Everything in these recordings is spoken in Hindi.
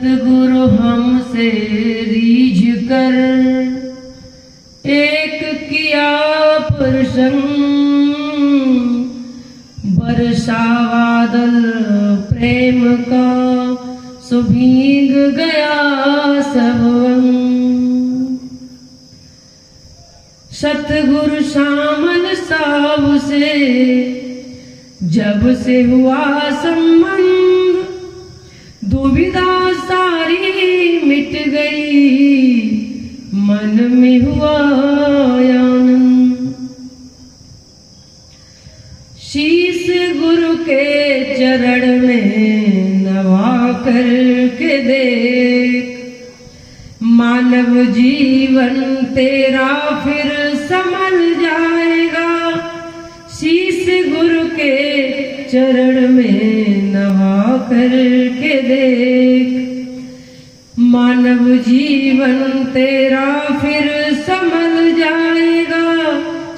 सतगुरु हमसे रीझ कर एक किया प्रसंग, बरसा बादल प्रेम का सो भीग गया सब अंग। सतगुरु श्यामल साहब से जब से हुआ संबंध, दुविधा सारी मिट गई, मन में हुआ आनंद। शीश गुरु के चरण में नवा करके देख, मानव जीवन तेरा फिर संभल जाएगा। शीश गुरु के चरण में नवा करके देख, मानव जीवन तेरा फिर संभल जाएगा।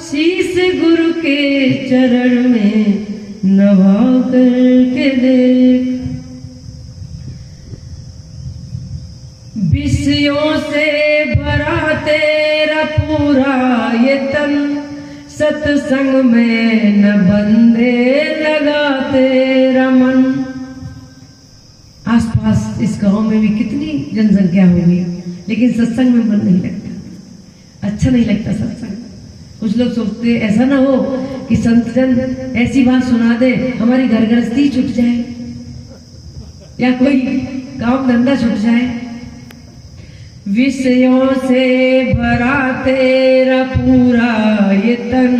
शीश गुरु के चरण में नवा करके देख। विषयों से भरा तेरा पूरा ये तन, सत्संग में न बंधे लगा तेरा मन। आसपास इस गांव में भी कितनी जनसंख्या होगी, लेकिन सत्संग में मन नहीं लगता, अच्छा नहीं लगता सत्संग। कुछ लोग सोचते ऐसा ना हो कि संत जन ऐसी बात सुना दे हमारी घर गृहस्थी छूट जाए या कोई काम धंधा छूट जाए। विषयों से भरा तेरा पूरा ये तन,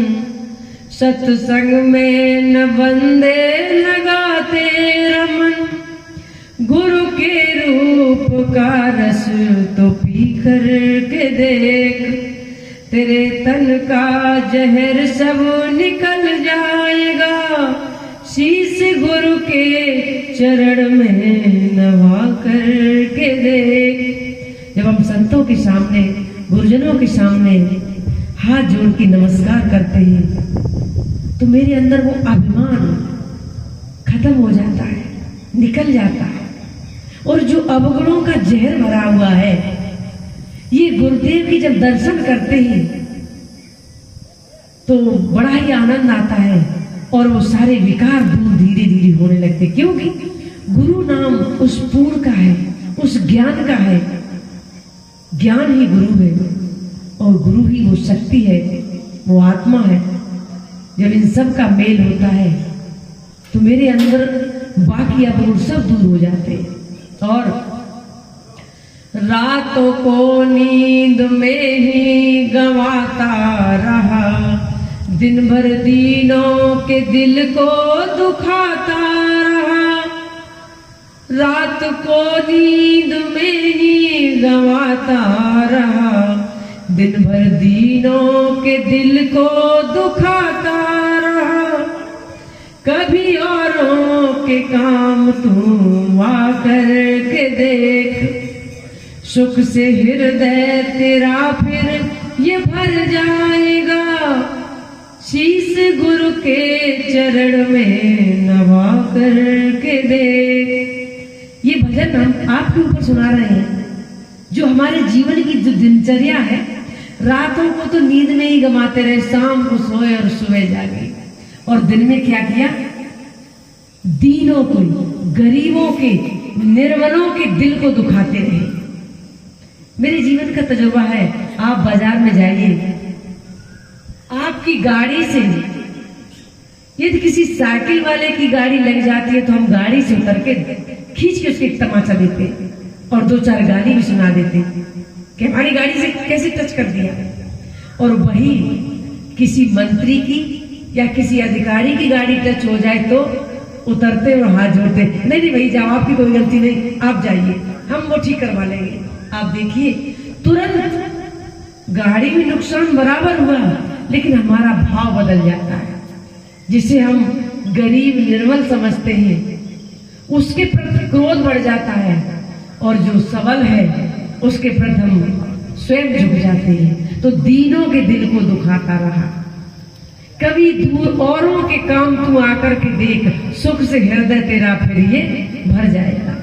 सत्संग में न बंधे लगा तेरा मन। गुरु के रूप का रस तो पी कर के देख, तेरे तन का जहर सब निकल जाएगा। शीश गुरु के चरण में नवा करके देख। जब हम संतों के सामने, गुरुजनों के सामने हाथ जोड़ के नमस्कार करते हैं तो मेरे अंदर वो अभिमान खत्म हो जाता है, निकल जाता है। और जो अवगुणों का जहर भरा हुआ है, ये गुरुदेव की जब दर्शन करते हैं तो बड़ा ही आनंद आता है और वो सारे विकार दूर धीरे धीरे होने लगते, क्योंकि गुरु नाम उस पूर्ण का है, उस ज्ञान का है। ज्ञान ही गुरु है और गुरु ही वो शक्ति है, वो आत्मा है। जब इन सब का मेल होता है तो मेरे अंदर बाकी अवगुण सब दूर हो जाते हैं। और रातों को नींद में ही गंवाता रहा, दिन भर दीनों के दिल को दुखाता रहा। रात को नींद में ही गंवाता रहा, दिन भर दीनों के दिल को दुखाता रहा। कभी औरों के काम तू आकर के देख, सुख से हृदय तेरा फिर ये भर जाएगा। शीश गुरु के चरण में नवा करके देख। ये भजन हम आपके ऊपर सुना रहे हैं, जो हमारे जीवन की जो दिनचर्या है। रातों को तो नींद में ही गंवाते रहे, शाम को सोए और सुबह जागे, और दिन में क्या किया? दीनों को, गरीबों के, निर्बलों के दिल को दुखाते रहे। मेरे जीवन का तजुर्बा है, आप बाजार में जाइए, आपकी गाड़ी से यदि किसी साइकिल वाले की गाड़ी लग जाती है तो हम गाड़ी से उतर के खींच के उसके एक तमाचा देते और दो चार गाली भी सुना देते कि हमारी गाड़ी से कैसे टच कर दिया। और वही किसी मंत्री की या किसी अधिकारी की गाड़ी टच हो जाए तो उतरते और हाथ जोड़ते, नहीं नहीं भाई जाओ, आपकी कोई गलती नहीं, आप जाइए, हम वो ठीक करवा लेंगे। आप देखिए तुरंत गाड़ी में नुकसान बराबर हुआ, लेकिन हमारा भाव बदल जाता है। जिसे हम गरीब निर्बल समझते हैं उसके प्रति क्रोध बढ़ जाता है, और जो सबल है उसके प्रति हम स्वयं झुक जाते हैं। तो दीनों के दिल को दुखाता रहा। कभी दूर औरों के काम तू आकर के देख, सुख से हृदय तेरा फिर ये भर जाएगा।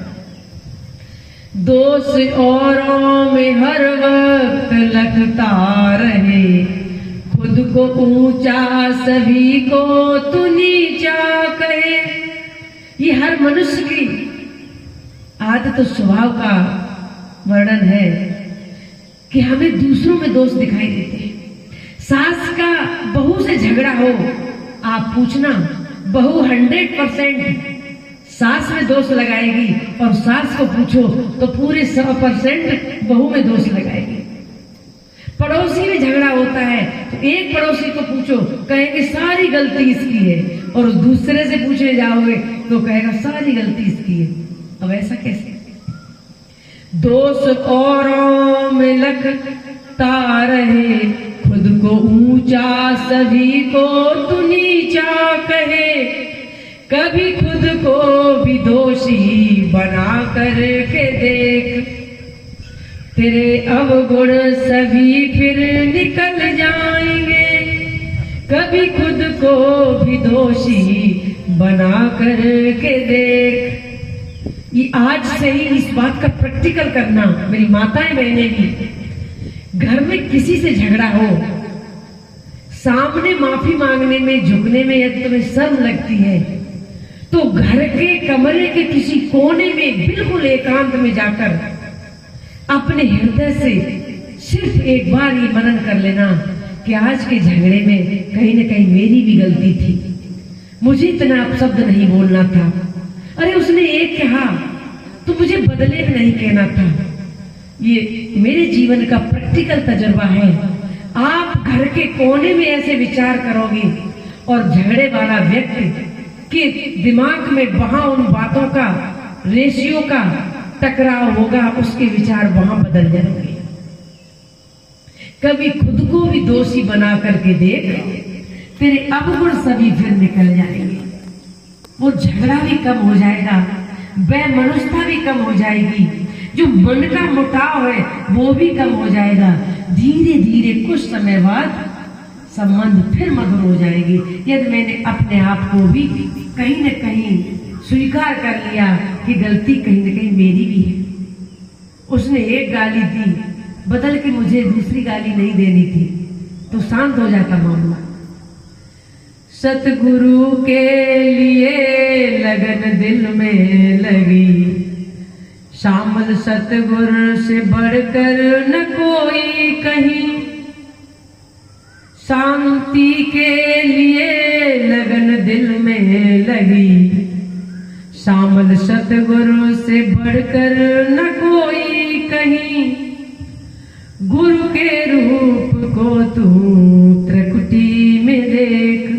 दोष औरों में हर वक्त लगता रहे, खुद को ऊंचा सभी को तू नीचा कहे। ये हर मनुष्य की आदत और स्वभाव का वर्णन है कि हमें दूसरों में दोष दिखाई देते हैं। सास का बहू से झगड़ा हो, आप पूछना बहू 100% सास में दोष लगाएगी, और सास को पूछो तो पूरे 100% बहू में दोष लगाएगी। पड़ोसी में झगड़ा होता है तो एक पड़ोसी को पूछो, कहेंगे सारी गलती इसकी है, और दूसरे से पूछने जाओगे तो कहेगा सारी गलती इसकी है। अब ऐसा कैसे? दोष औरों में लगता रहे, खुद को ऊंचा सभी को तू नीचा कहे। कभी खुद को भी दोषी बना कर के देख, तेरे अवगुण सभी फिर निकल जाएंगे। कभी खुद को भी दोषी बना कर के देख। ये आज से ही इस बात का प्रैक्टिकल करना। मेरी माताएं बहनें भी, घर में किसी से झगड़ा हो, सामने माफी मांगने में झुकने में यदि तुम्हें शर्म लगती है तो घर के कमरे के किसी कोने में बिल्कुल एकांत में जाकर अपने हृदय से सिर्फ एक बार ये मनन कर लेना कि आज के झगड़े में कहीं न कहीं मेरी भी गलती थी, मुझे इतना अपशब्द नहीं बोलना था। अरे उसने एक कहा तो मुझे बदले में नहीं कहना था। ये मेरे जीवन का प्रैक्टिकल तजुर्बा है। आप घर के कोने में ऐसे विचार करोगे और झगड़े वाला व्यक्ति के दिमाग में वहां उन बातों का, रेशियो का टकराव होगा, उसके विचार वहां बदल जाएंगे। कभी खुद को भी दोषी बना करके देख, तेरे अवगुण सभी फिर निकल जाएंगे। वो झगड़ा भी कम हो जाएगा, बेमनुष्यता भी कम हो जाएगी, जो मन का मुटाव है वो भी कम हो जाएगा। धीरे धीरे कुछ समय बाद संबंध फिर मधुर हो जाएगी। यदि मैंने अपने आप को भी कहीं न कहीं स्वीकार कर लिया कि गलती कहीं न कहीं मेरी भी है। उसने एक गाली दी, बदल के मुझे दूसरी गाली नहीं देनी थी, तो शांत हो जाता मामला। सतगुरु के लिए लगन दिल में लगी, शामल सतगुरु से बढ़कर न कोई कहीं। शांति के लिए लगन दिल में लगी, शामल सतगुरु से बढ़कर न कोई कहीं। गुरु के रूप को तू त्रिकुटी में देख,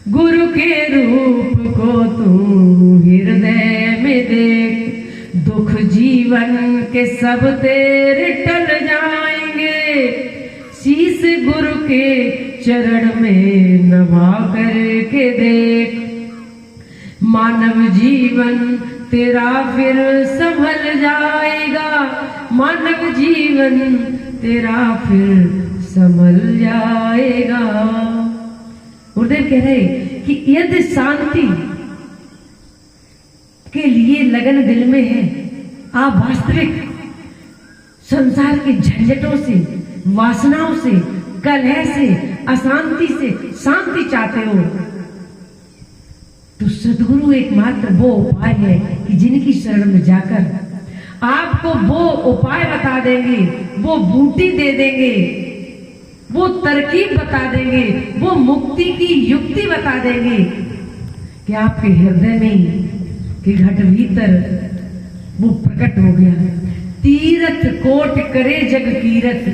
गुरु के रूप को तू हृदय में देख। दुख जीवन के सब तेरे टल जाएंगे, शीश गुरु के चरण में नवा करके देख। मानव जीवन तेरा फिर संभल जाएगा, मानव जीवन तेरा फिर संभल जाएगा। गुरुदेव कह रहे कि यदि शांति के लिए लगन दिल में है, आप वास्तविक संसार के झंझटों से, वासनाओं से, कलह से, अशांति से शांति चाहते हो, तो सद्गुरु एकमात्र वो उपाय है कि जिनकी शरण में जाकर आपको वो उपाय बता देंगे, वो बूटी दे देंगे, वो तरकीब बता देंगे, वो मुक्ति की युक्ति बता देंगे कि आपके हृदय में कि घट भीतर वो प्रकट हो गया। तीरथ कोट करे जग कीरत,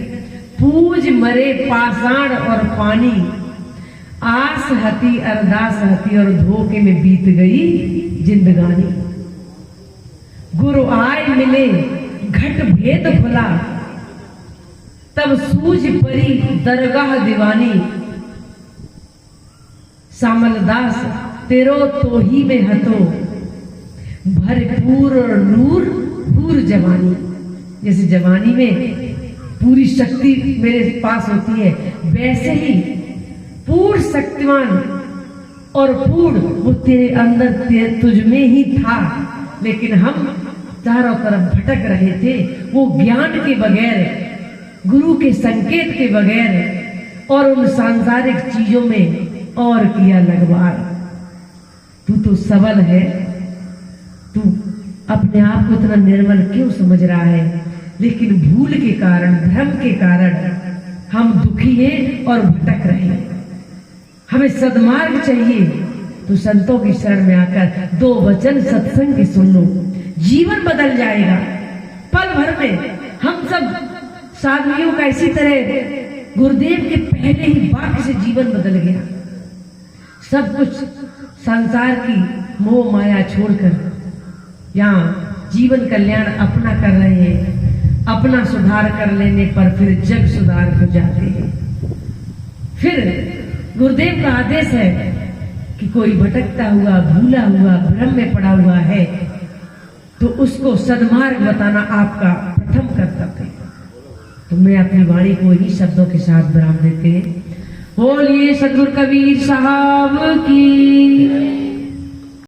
पूज मरे पाषाण और पानी। आस हती अरदास हती और धोखे में बीत गई जिंदगानी। गुरु आए मिले घट भेद खुला, तब सूझ परी दरगाह दीवानी। सामलदास तेरो तो ही में हतो, भरपूर और नूर पूर जवानी। जैसे जवानी में पूरी शक्ति मेरे पास होती है, वैसे ही पूर्ण शक्तिमान और पूर्ण वो तेरे अंदर तुझ में ही था, लेकिन हम चारों तरफ भटक रहे थे, वो ज्ञान के बगैर, गुरु के संकेत के बगैर और उन सांसारिक चीजों में और किया लगवार। तू तो सबल है, तू अपने आप को इतना निर्मल क्यों समझ रहा है? लेकिन भूल के कारण, भ्रम के कारण हम दुखी हैं और भटक रहे हैं। हमें सद्मार्ग चाहिए तो संतों की शरण में आकर 2 वचन सत्संग के सुन लो, जीवन बदल जाएगा पल भर में। हम सब साधुओं का इसी तरह गुरुदेव के पहले ही वाक्य से जीवन बदल गया। सब कुछ संसार की मोह माया छोड़कर यहाँ जीवन कल्याण अपना कर रहे हैं। अपना सुधार कर लेने पर फिर जग सुधार हो जाते हैं। फिर गुरुदेव का आदेश है कि कोई भटकता हुआ, भूला हुआ, भ्रम में पड़ा हुआ है तो उसको सद्मार्ग बताना आपका प्रथम कर्तव्य है। तो मैं अपनी वाणी को इन्हीं शब्दों के साथ विराम देते हैं। बोलिए सतगुरु कबीर साहब की।